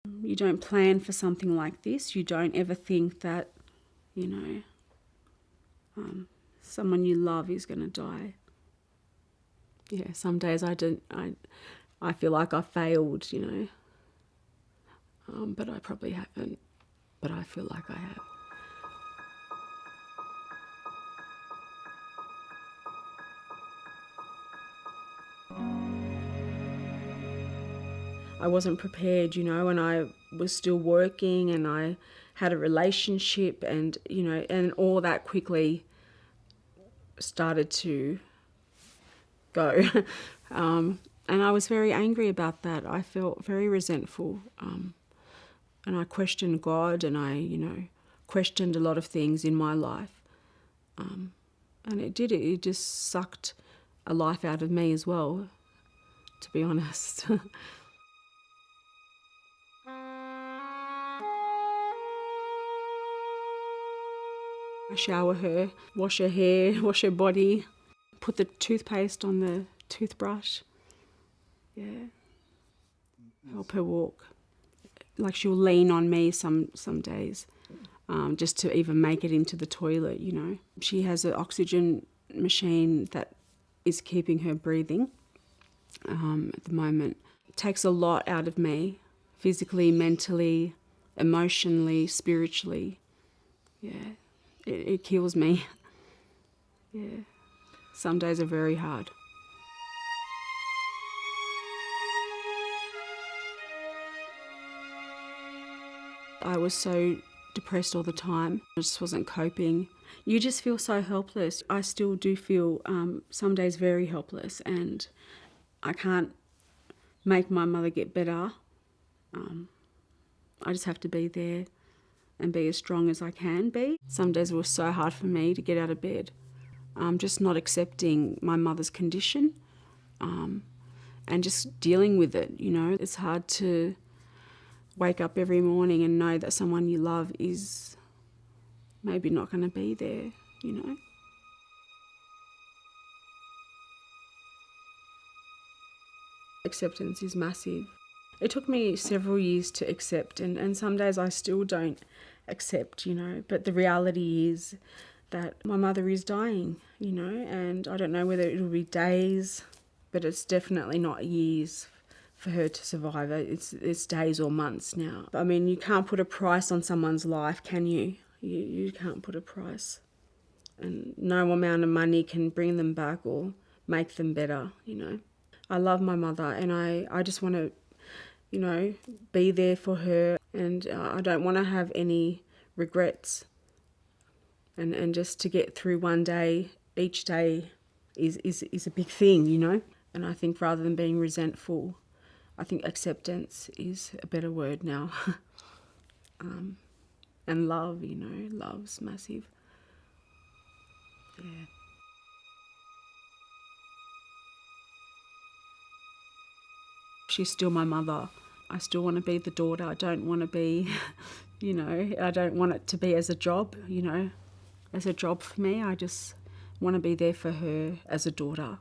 You don't plan for something like this. You don't ever think that, you know, someone you love is going to die. Yeah, some days I feel like I failed, you know, but I probably haven't, but I feel like I have. I wasn't prepared, you know, and I was still working and I had a relationship and, you know, and all that quickly started to go. And I was very angry about that. I felt very resentful. And I questioned God and I, you know, questioned a lot of things in my life. And it just sucked a life out of me as well, to be honest. I shower her, wash her hair, wash her body, put the toothpaste on the toothbrush. Yeah. Help her walk. Like she'll lean on me some days, just to even make it into the toilet, you know. She has an oxygen machine that is keeping her breathing at the moment. It takes a lot out of me, physically, mentally, emotionally, spiritually. Yeah, it kills me. Yeah, some days are very hard. I was so depressed all the time. I just wasn't coping. You just feel so helpless. I still do feel some days very helpless, and I can't make my mother get better. I just have to be there and be as strong as I can be. Some days it was so hard for me to get out of bed. Just not accepting my mother's condition and just dealing with it, you know. It's hard to wake up every morning and know that someone you love is maybe not going to be there, you know. Acceptance is massive. It took me several years to accept, and some days I still don't accept, you know, but the reality is that my mother is dying, you know, and I don't know whether it'll be days, but it's definitely not years for her to survive. It's days or months now. I mean, you can't put a price on someone's life, can you? You can't put a price. And no amount of money can bring them back or make them better, you know. I love my mother and I just want to, you know, be there for her, and I don't want to have any regrets. And just to get through one day, each day is a big thing, you know. And I think rather than being resentful, I think acceptance is a better word now. And love, you know, love's massive. Yeah. She's still my mother. I still want to be the daughter. I don't want to be, you know, I don't want it to be as a job, you know, as a job for me. I just want to be there for her as a daughter.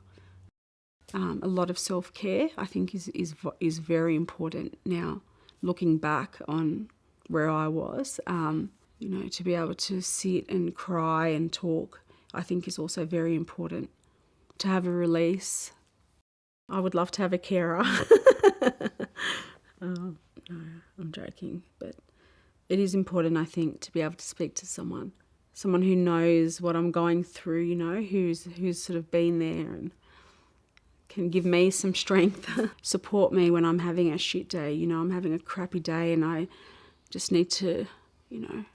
A lot of self-care, I think, is very important now. Looking back on where I was, you know, to be able to sit and cry and talk, I think is also very important. To have a release. I would love to have a carer. No, I'm joking, but it is important, I think, to be able to speak to someone who knows what I'm going through, you know, who's sort of been there and can give me some strength, support me when I'm having a shit day, you know, I'm having a crappy day and I just need to, you know,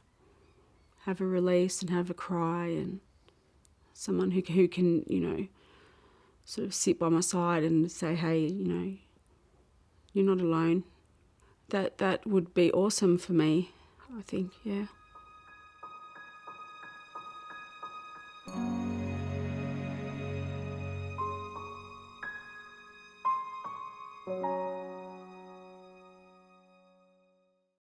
have a release and have a cry, and someone who can, you know, sort of sit by my side and say, hey, you know, you're not alone. That would be awesome for me, I think, yeah.